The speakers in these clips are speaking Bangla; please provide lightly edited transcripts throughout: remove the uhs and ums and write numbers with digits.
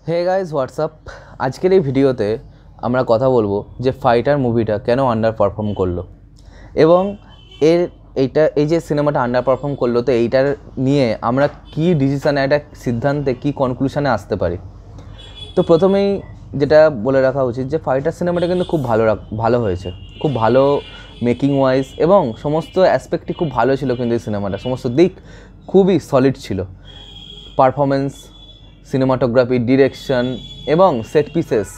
Hey guys WhatsApp. আজকের এই ভিডিওতে আমরা কথা বলবো যে ফাইটার মুভিটা কেন আন্ডার পারফর্ম করলো এবং এই যে সিনেমাটা আন্ডার পারফর্ম করলো, তো এইটার নিয়ে আমরা কি ডিসিশানে, একটা সিদ্ধান্তে, কি কনক্লুশনে আসতে পারি। তো প্রথমেই যেটা বলে রাখা উচিত যে ফাইটার সিনেমাটা কিন্তু খুব ভালো হয়েছে, খুব ভালো মেকিং ওয়াইজ এবং সমস্ত অ্যাসপেক্টই খুব ভালো ছিল। কিন্তু এই সিনেমাটা সমস্ত দিক খুবই সলিড ছিল। পারফরমেন্স, সিনেমাটোগ্রাফি, ডিরেকশন এবং সেট পিসেস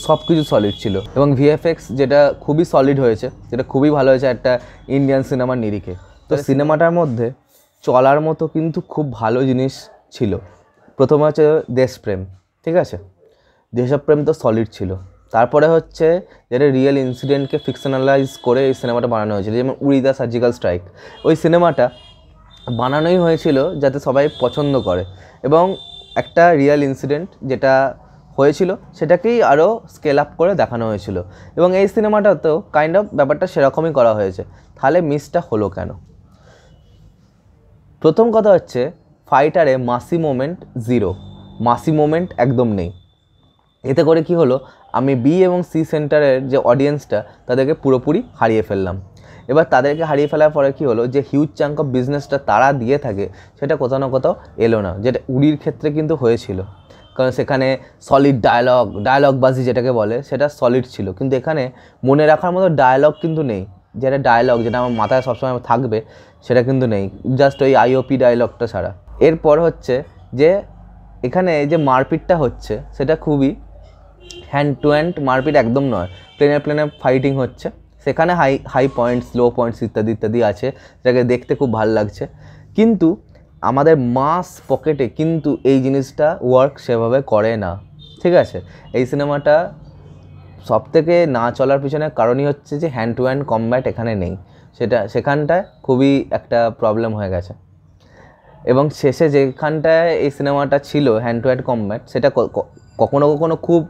সব কিছু সলিড ছিল এবং ভিএফএক্স যেটা খুবই সলিড হয়েছে, যেটা খুবই ভালো হয়েছে একটা ইন্ডিয়ান সিনেমার নিরিখে। তো সিনেমাটার মধ্যে চলার মতো কিন্তু খুব ভালো জিনিস ছিল। প্রথমে হচ্ছে দেশপ্রেম, ঠিক আছে, দেশপ্রেম তো সলিড ছিল। তারপরে হচ্ছে যেটা রিয়েল ইনসিডেন্টকে ফিকশনালাইজ করে এই সিনেমাটা বানানো হয়েছিল, যেমন উড়ি দ্য সার্জিক্যাল স্ট্রাইক। ওই সিনেমাটা বানানোই হয়েছিল যাতে সবাই পছন্দ করে এবং একটা রিয়েল ইনসিডেন্ট যেটা হয়েছিল সেটাকেই আরও স্কেল আপ করে দেখানো হয়েছিল এবং এই সিনেমাটাতেও কাইন্ড অফ ব্যাপারটা সেরকমই করা হয়েছে। তাহলে মিসটা হলো কেন? প্রথম কথা হচ্ছে ফাইটারে মাসি মোমেন্ট জিরো, মাসি মোমেন্ট একদম নেই। এতে করে কি হলো, আমি বি এবং সি সেন্টারের যে অডিয়েন্সটা তাদেরকে পুরোপুরি হারিয়ে ফেললাম। এবার তাদেরকে হারিয়ে ফেলার পরে কি হলো, যে হিউজ চাঙ্ক অফ বিজনেসটা তারা দিয়ে থাকে সেটা কোথাও না কোথাও এলো না, যেটা উড়ির ক্ষেত্রে কিন্তু হয়েছিল। কারণ সেখানে সলিড ডায়লগবাজি যেটাকে বলে সেটা সলিড ছিল, কিন্তু এখানে মনে রাখার মতো ডায়লগ কিন্তু নেই। যেটা ডায়লগ যেটা আমার মাথায় সবসময় থাকবে সেটা কিন্তু নেই, জাস্ট ওই আইওপি ডায়লগটা ছাড়া। এরপর হচ্ছে যে এখানে যে মারপিটটা হচ্ছে সেটা খুবই হ্যান্ড টু হ্যান্ড মারপিট একদম নয়, প্লেনে ফাইটিং হচ্ছে। সেখানে হাই পয়েন্টস, লো পয়েন্টস ইত্যাদি ইত্যাদি আছে, যেটাকে দেখতে খুব ভালো লাগছে। কিন্তু আমাদের মাস পকেটে কিন্তু এই জিনিসটা ওয়ার্ক সেভাবে করে না, ঠিক আছে। এই সিনেমাটা সবথেকে না চলার পিছনে কারণই হচ্ছে যে হ্যান্ড টু হ্যান্ড কমব্যাট এখানে নেই, সেখানটায় খুবই একটা প্রবলেম হয়ে গেছে। এবং শেষে যেখানটায় এই সিনেমাটা ছিল হ্যান্ড টু হ্যান্ড কমব্যাট, সেটা কখনো কখনো খুব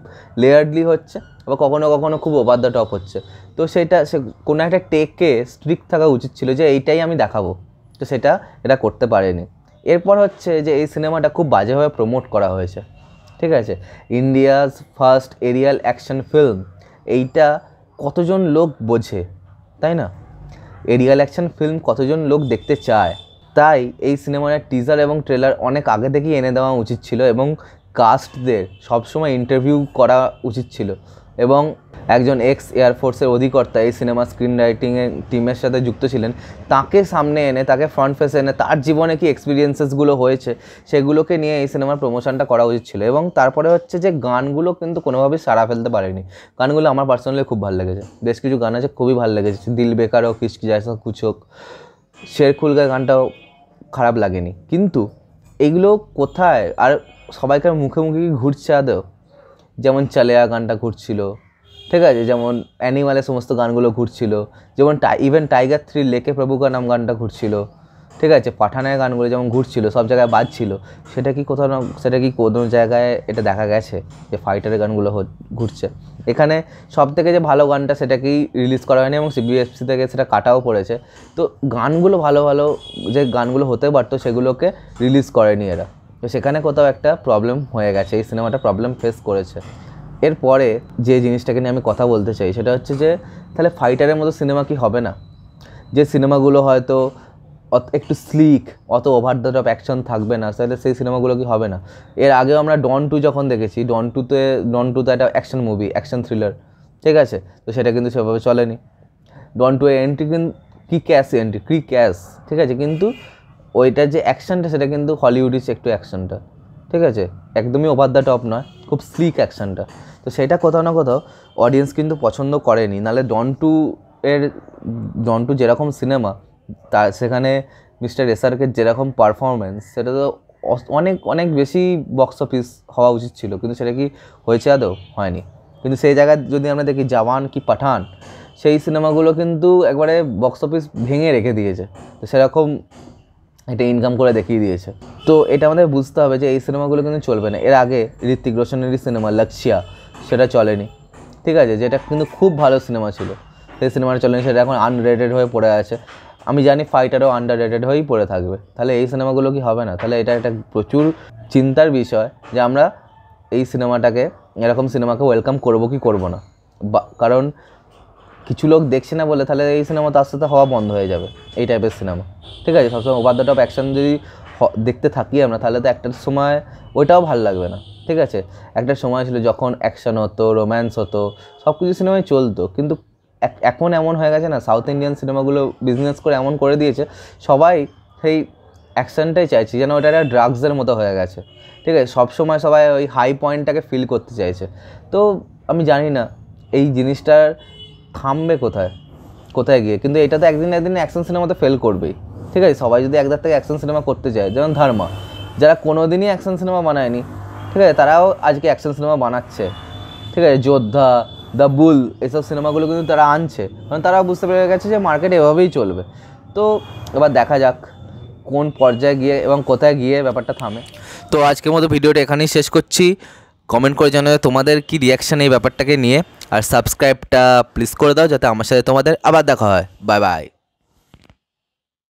লেয়ার্ডলি হচ্ছে, আবার কখনো কখনো খুব ওভার দ্য টপ হচ্ছে। তো সেটা কোনো একটা টেকে স্ট্রিক্ট থাকা উচিত ছিল যে এইটাই আমি দেখাবো, তো সেটা এটা করতে পারেনি। এরপর হচ্ছে যে এই সিনেমাটা খুব বাজেভাবে প্রমোট করা হয়েছে, ঠিক আছে। India's first aerial action film, এইটা কতজন লোক বোঝে, তাই না? এরিয়াল অ্যাকশন ফিল্ম কতজন লোক দেখতে চায়? তাই এই সিনেমার টিজার এবং ট্রেলার অনেক আগে থেকেই এনে দেওয়া উচিত ছিল এবং কাস্টদের সবসময় ইন্টারভিউ করা উচিত ছিল এবং একজন এক্স এয়ারফোর্সের অধিকর্তা এই সিনেমা স্ক্রিন রাইটিংয়ের টিমের সাথে যুক্ত ছিলেন, তাকে সামনে এনে, তাকে ফ্রন্ট ফেসে এনে তার জীবনে কি এক্সপিরিয়েন্সেসগুলো হয়েছে সেগুলোকে নিয়ে এই সিনেমার প্রমোশনটা করা উচিত ছিল। এবং তারপরে হচ্ছে যে গানগুলো কিন্তু কোনোভাবেই সাড়া ফেলতে পারেনি। গানগুলো আমার পার্সোনালি খুব ভালো লেগেছে, বেশ কিছু গান আছে খুবই ভালো লেগেছে, দিল বেকার হোক, কিসকি জয়সা কুছ হোক, শের খুলগার গানটাও খারাপ লাগেনি। কিন্তু এগুলো কোথায় আর সবাইকার মুখে মুখে কি ঘুরছে আদৌ? যেমন চালেয়া গানটা ঘুরছিল, ঠিক আছে, যেমন অ্যানিমালের সমস্ত গানগুলো ঘুরছিল, যেমন ইভেন টাইগার 3 লেকে প্রভু কা নাম গানটা ঘুরছিল, ঠিক আছে, পাঠানের গানগুলো যেমন ঘুরছিল, সব জায়গায় বাজছিল। সেটা কি কোনো জায়গায় এটা দেখা গেছে যে ফাইটারের গানগুলো ঘুরছে? এখানে সব থেকে যে ভালো গানটা সেটাকেই রিলিজ করা হয়নি এবং সিবিএফসি থেকে সেটা কাটাও পড়েছে। তো গানগুলো ভালো ভালো যে গানগুলো হতে পারতো সেগুলোকে রিলিজ করেনি এরা। তো সেখানে কোথাও একটা প্রবলেম হয়ে গেছে, এই সিনেমাটা প্রবলেম ফেস করেছে। এরপরে যে জিনিসটাকে নিয়ে আমি কথা বলতে চাই সেটা হচ্ছে যে তাহলে ফাইটারের মতো সিনেমা কি হবে না? যে সিনেমাগুলো হয়তো একটু স্লিক, অত ওভার দ্য টপ অ্যাকশন থাকবে না, তাহলে সেই সিনেমাগুলো কি হবে না? এর আগেও আমরা ডন 2 যখন দেখেছি, ডন টু তো একটা অ্যাকশন মুভি, অ্যাকশন থ্রিলার, ঠিক আছে, তো সেটা কিন্তু সেভাবে চলেনি। ডন 2 এন্ট্রি কিন্তু কি ক্যাশ, ঠিক আছে, কিন্তু ওইটার যে অ্যাকশনটা সেটা কিন্তু হলিউডিস একটু অ্যাকশনটা, ঠিক আছে, একদমই ওভার দ্য টপ নয়, খুব স্লিক অ্যাকশনটা। তো সেটা কোথাও না কোথাও অডিয়েন্স কিন্তু পছন্দ করেনি। নাহলে ডন টু যেরকম সিনেমা, সেখানে মিস্টার এসআরকের যেরকম পারফরমেন্স, সেটা তো অনেক অনেক বেশি বক্স অফিস হওয়া উচিত ছিল, কিন্তু সেটা কি হয়েছে আদৌ? হয়নি। কিন্তু সেই জায়গায় যদি আমরা দেখি জওয়ান কি পাঠান, সেই সিনেমাগুলো কিন্তু একবারে বক্স অফিস ভেঙে রেখে দিয়েছে, তো সেরকম এটা ইনকাম করে দেখিয়ে দিয়েছে। তো এটা আমাদের বুঝতে হবে যে এই সিনেমাগুলো কিন্তু চলবে না। এর আগে ঋত্বিক রোশনেরই সিনেমা লক্ষ্যা, সেটা চলেনি, ঠিক আছে, যেটা কিন্তু খুব ভালো সিনেমা ছিল, সেই সিনেমাটা চলেনি, সেটা এখন আনরেটেড হয়ে পড়ে আছে। আমি জানি ফাইটারও আন্ডার রেটেড হয়েই পড়ে থাকবে। তাহলে এই সিনেমাগুলো কি হবে না? তাহলে এটা একটা প্রচুর চিন্তার বিষয় যে আমরা এই সিনেমাটাকে, এরকম সিনেমাকে ওয়েলকাম করবো কি করবো না, কারণ কিছু লোক দেখছে না বলে তাহলে এই সিনেমা তো আস্তে আস্তে হওয়া বন্ধ হয়ে যাবে। এই টাইপের সিনেমা, ঠিক আছে, সবসময় ওভার দ্য টপ অ্যাকশন যদি দেখতে থাকি আমরা, তাহলে তো একটা সময় ওইটাও ভালো লাগবে না, ঠিক আছে। একটা সময় ছিল যখন অ্যাকশন হতো, রোম্যান্স হতো, সব কিছু সিনেমায় চলতো, কিন্তু এখন এমন হয়ে গেছে না, সাউথ ইন্ডিয়ান সিনেমাগুলো বিজনেস করে এমন করে দিয়েছে, সবাই সেই অ্যাকশনটাই চাইছে, যেন ওটা একটা ড্রাগসের মতো হয়ে গেছে, ঠিক আছে। সবসময় সবাই ওই হাই পয়েন্টটাকে ফিল করতে চাইছে। তো আমি জানি না এই জিনিসটার থামবে কোথায় কোথায় গিয়ে, কিন্তু এটা তো একদিন একদিন অ্যাকশন সিনেমাতে ফেল করবেই, ঠিক আছে। সবাই যদি একদার থেকে অ্যাকশন সিনেমা করতে চায়, যেমন ধর্মা, যারা কোনো দিনই অ্যাকশন সিনেমা বানায়নি, ঠিক আছে, তারাও আজকে অ্যাকশন সিনেমা বানাচ্ছে, ঠিক আছে। যোদ্ধা, দ্য বুল, এসব সিনেমাগুলো কিন্তু তারা আনছে, কারণ তারাও বুঝতে পেরে গেছে যে মার্কেট এভাবেই চলবে। তো এবার দেখা যাক কোন পর্যায়ে গিয়ে এবং কোথায় গিয়ে ব্যাপারটা থামে। তো আজকের মতো ভিডিওটা এখানেই শেষ করছি। কমেন্ট করে জানাবে তোমাদের কি রিয়াকশান এই ব্যাপারটাকে নিয়ে, আর সাবস্ক্রাইবটা প্লিজ করে দাও যাতে আমার সাথে তোমাদের আবার দেখা হয়। Bye bye.